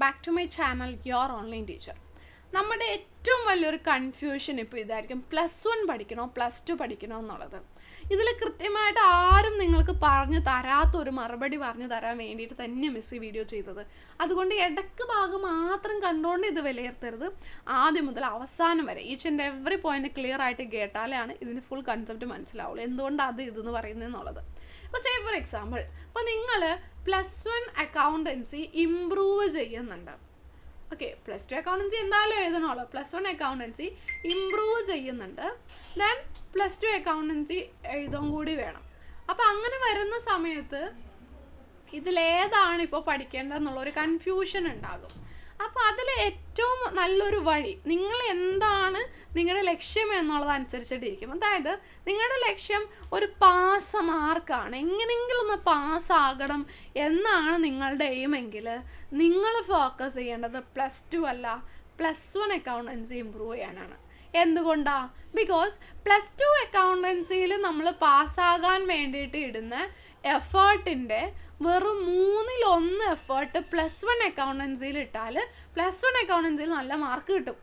back to my channel, Your Online Teacher. നമ്മുടെ ഏറ്റവും വലിയൊരു കൺഫ്യൂഷൻ ഇപ്പോൾ ഇതായിരിക്കും, +1 പഠിക്കണോ +2 പഠിക്കണോ എന്നുള്ളത്. ഇതിൽ കൃത്യമായിട്ട് ആരും നിങ്ങൾക്ക് പറഞ്ഞു തരാത്തൊരു മറുപടി പറഞ്ഞു തരാൻ വേണ്ടിയിട്ട് തന്നെ മിസ് ഈ വീഡിയോ ചെയ്തത്. അതുകൊണ്ട് ഇടയ്ക്ക് ഭാഗം മാത്രം കണ്ടുകൊണ്ട് ഇത് വിലയിരുത്തരുത്. ആദ്യം മുതൽ അവസാനം വരെ each and every point clear ആയിട്ട് കേട്ടാലാണ് ഇതിന് ഫുൾ കൺസെപ്റ്റ് മനസ്സിലാവുള്ളൂ, എന്തുകൊണ്ടാണ് അത് ഇതെന്ന് പറയുന്നതെന്നുള്ളത്. ഇപ്പോൾ സേ ഫോർ എക്സാമ്പിൾ, ഇപ്പോൾ നിങ്ങൾ +1 അക്കൗണ്ടൻസി ഇംപ്രൂവ് ചെയ്യുന്നുണ്ട്. ഓക്കെ, +2 അക്കൗണ്ടൻസി എന്തായാലും എഴുതണമല്ലോ. +1 അക്കൗണ്ടൻസി ഇംപ്രൂവ് ചെയ്യുന്നുണ്ട്, ദെൻ +2 അക്കൗണ്ടൻസി എഴുതും കൂടി വേണം. അപ്പോൾ അങ്ങനെ വരുന്ന സമയത്ത് ഇതിലേതാണ് ഇപ്പോൾ പഠിക്കേണ്ടതെന്നുള്ളൊരു കൺഫ്യൂഷൻ ഉണ്ടാകും. അപ്പോൾ അതിൽ ഏറ്റവും നല്ലൊരു വഴി, നിങ്ങൾ എന്താണ് നിങ്ങളുടെ ലക്ഷ്യം എന്നുള്ളതനുസരിച്ചിട്ടിരിക്കും. അതായത് നിങ്ങളുടെ ലക്ഷ്യം ഒരു പാസ് മാർക്കാണ്, എങ്ങനെയെങ്കിലും ഒന്ന് പാസ്സാകണം എന്നാണ് നിങ്ങളുടെ എയിമെങ്കിൽ നിങ്ങൾ ഫോക്കസ് ചെയ്യേണ്ടത് +2 അല്ല, +1 അക്കൗണ്ടൻസി ഇമ്പ്രൂവ് ചെയ്യാനാണ്. എന്തുകൊണ്ടാണ്? ബിക്കോസ് +2 അക്കൗണ്ടൻസിയിൽ നമ്മൾ പാസ്സാകാൻ വേണ്ടിയിട്ട് ഇടുന്ന എഫേർട്ടിൻ്റെ വെറും 1/3 എഫേർട്ട് +1 അക്കൗണ്ടൻസിയിൽ ഇട്ടാൽ +1 അക്കൗണ്ടൻസിയിൽ നല്ല മാർക്ക് കിട്ടും.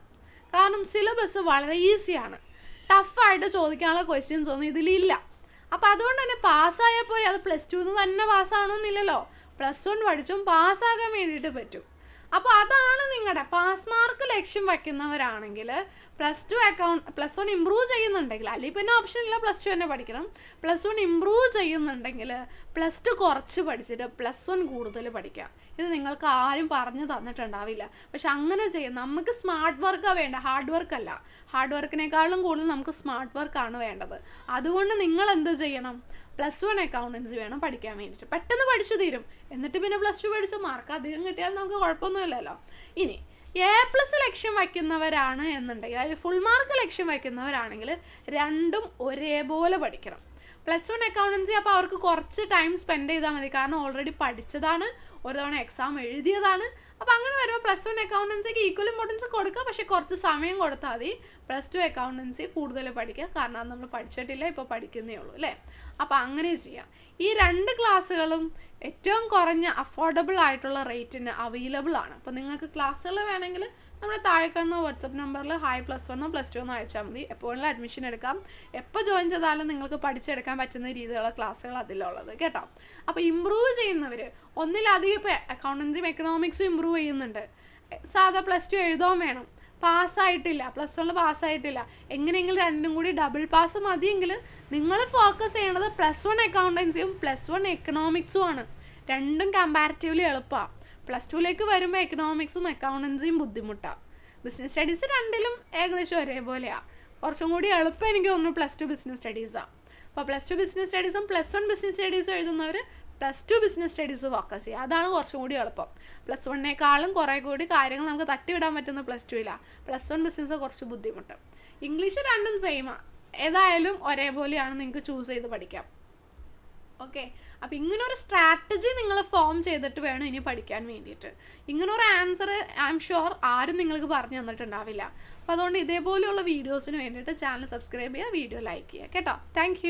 കാരണം സിലബസ് വളരെ ഈസിയാണ്, ടഫായിട്ട് ചോദിക്കാനുള്ള ക്വസ്റ്റ്യൻസ് ഒന്നും ഇതിലില്ല. അപ്പോൾ അതുകൊണ്ട് തന്നെ പാസ്സായപ്പോൾ അത് +2 തന്നെ പാസ്സാകണമെന്നില്ലല്ലോ, +1 പഠിച്ചും പാസ്സാകാൻ വേണ്ടിയിട്ട് പറ്റും. അപ്പോൾ അതാണ് നിങ്ങളുടെ പാസ് മാർക്ക് ലക്ഷ്യം വയ്ക്കുന്നവരാണെങ്കിൽ +1 ഇമ്പ്രൂവ് ചെയ്യുന്നുണ്ടെങ്കിൽ, അല്ലെങ്കിൽ പിന്നെ ഓപ്ഷൻ ഇല്ല, +2 തന്നെ പഠിക്കണം. +1 ഇമ്പ്രൂവ് ചെയ്യുന്നുണ്ടെങ്കിൽ +2 കുറച്ച് പഠിച്ചിട്ട് +1 കൂടുതൽ പഠിക്കാം. ഇത് നിങ്ങൾക്ക് ആരും പറഞ്ഞു തന്നിട്ടുണ്ടാവില്ല. പക്ഷെ അങ്ങനെ ചെയ്യും. നമുക്ക് സ്മാർട്ട് വർക്കാണ് വേണ്ടത്, ഹാർഡ് വർക്കല്ല. ഹാർഡ് വർക്കിനേക്കാളും കൂടുതൽ നമുക്ക് സ്മാർട്ട് വർക്കാണ് വേണ്ടത്. അതുകൊണ്ട് നിങ്ങൾ എന്ത് ചെയ്യണം? +1 അക്കൗണ്ടൻസി വേണം പഠിക്കാൻ വേണ്ടിയിട്ട്. പെട്ടെന്ന് പഠിച്ചു തീരും. എന്നിട്ട് പിന്നെ +2 പഠിച്ചു മാർക്ക് അധികം കിട്ടിയാൽ നമുക്ക് കുഴപ്പമൊന്നുമില്ലല്ലോ. ഇനി A+ ലക്ഷ്യം വയ്ക്കുന്നവരാണ് എന്നുണ്ടെങ്കിൽ, അതിൽ ഫുൾ മാർക്ക് ലക്ഷ്യം വയ്ക്കുന്നവരാണെങ്കിൽ രണ്ടും ഒരേപോലെ പഠിക്കണം. +1 അക്കൗണ്ടൻസി അപ്പോൾ അവർക്ക് കുറച്ച് ടൈം സ്പെൻഡ് ചെയ്താൽ മതി, കാരണം ഓൾറെഡി പഠിച്ചതാണ്, ഒരു തവണ എക്സാം എഴുതിയതാണ്. അപ്പോൾ അങ്ങനെ വരുമ്പോൾ +1 അക്കൗണ്ടൻസിക്ക് ഈക്വൽ ഇമ്പോർട്ടൻസ് കൊടുക്കുക, പക്ഷേ കുറച്ച് സമയം കൊടുത്താൽ മതി. +2 അക്കൗണ്ടൻസി കൂടുതൽ പഠിക്കുക, കാരണം അത് നമ്മൾ പഠിച്ചിട്ടില്ല, ഇപ്പോൾ പഠിക്കുന്നേ ഉള്ളൂ അല്ലേ. അപ്പോൾ അങ്ങനെ ചെയ്യാം. ഈ 2 ക്ലാസ്സുകളും ഏറ്റവും കുറഞ്ഞ അഫോർഡബിൾ ആയിട്ടുള്ള റേറ്റിന് അവൈലബിൾ ആണ്. അപ്പോൾ നിങ്ങൾക്ക് ക്ലാസ്സുകൾ വേണമെങ്കിൽ നമ്മുടെ താഴെ കാണുന്ന വാട്സപ്പ് നമ്പറിൽ ഹായ് +1 +2 അയച്ചാൽ മതി. എപ്പോഴും അഡ്മിഷൻ എടുക്കാം, എപ്പോൾ ജോയിൻ ചെയ്താലും നിങ്ങൾക്ക് പഠിച്ചെടുക്കാൻ പറ്റുന്ന രീതിയിലുള്ള ക്ലാസ്സുകൾ അതിലുള്ളത് കേട്ടോ. അപ്പോൾ ഇമ്പ്രൂവ് ചെയ്യുന്നവർ ഒന്നിലധികം ഇപ്പോൾ അക്കൗണ്ടൻസിയും എക്കണോമിക്സും ഇമ്പ്രൂവ് ചെയ്യുന്നുണ്ട്, സാധാ +2 എഴുതാൻ വേണം, പാസ്സായിട്ടില്ല, +1 പാസ്സായിട്ടില്ല, എങ്ങനെയെങ്കിലും രണ്ടും കൂടി ഡബിൾ പാസ് മതിയെങ്കിൽ നിങ്ങൾ ഫോക്കസ് ചെയ്യേണ്ടത് +1 അക്കൗണ്ടൻസിയും +1 എക്കണോമിക്സും ആണ്. രണ്ടും കമ്പാരിറ്റീവ്ലി എളുപ്പമാണ്. +2ലേക്ക് വരുമ്പോൾ എക്കണോമിക്സും അക്കൗണ്ടൻസിയും ബുദ്ധിമുട്ടാണ്. ബിസിനസ് സ്റ്റഡീസ് രണ്ടിലും ഏകദേശം ഒരേപോലെയാണ്. കുറച്ചും കൂടി എളുപ്പം എനിക്ക് തോന്നുന്നു +2 ബിസിനസ് സ്റ്റഡീസാണ്. അപ്പോൾ +2 ബിസിനസ് സ്റ്റഡീസും +1 ബിസിനസ് സ്റ്റഡീസും എഴുതുന്നവർ +2 ബിസിനസ് സ്റ്റഡീസ് ഫോക്കസ് ചെയ്യുക, അതാണ് കുറച്ചും കൂടി എളുപ്പം. +1നേക്കാളും കുറേ കൂടി കാര്യങ്ങൾ നമുക്ക് തട്ടിവിടാൻ പറ്റുന്ന +2ലാണ്. +1 ബിസിനസ് കുറച്ച് ബുദ്ധിമുട്ട്. ഇംഗ്ലീഷ് രണ്ടും സെയിമാണ്, ഏതായാലും ഒരേപോലെയാണ്, നിങ്ങൾക്ക് ചൂസ് ചെയ്ത് പഠിക്കാം. ഓക്കെ, അപ്പോൾ ഇങ്ങനൊരു സ്ട്രാറ്റജി നിങ്ങൾ ഫോം ചെയ്തിട്ട് വേണം ഇനി പഠിക്കാൻ വേണ്ടിയിട്ട്. ഇങ്ങനൊരു ആൻസർ ഐ എം ഷുവർ ആരും നിങ്ങൾക്ക് പറഞ്ഞു തന്നിട്ടുണ്ടാവില്ല. അപ്പോൾ അതുകൊണ്ട് ഇതേപോലെയുള്ള വീഡിയോസിന് വേണ്ടിയിട്ട് ചാനൽ സബ്സ്ക്രൈബ് ചെയ്യുക, വീഡിയോ ലൈക്ക് ചെയ്യുക കേട്ടോ. താങ്ക്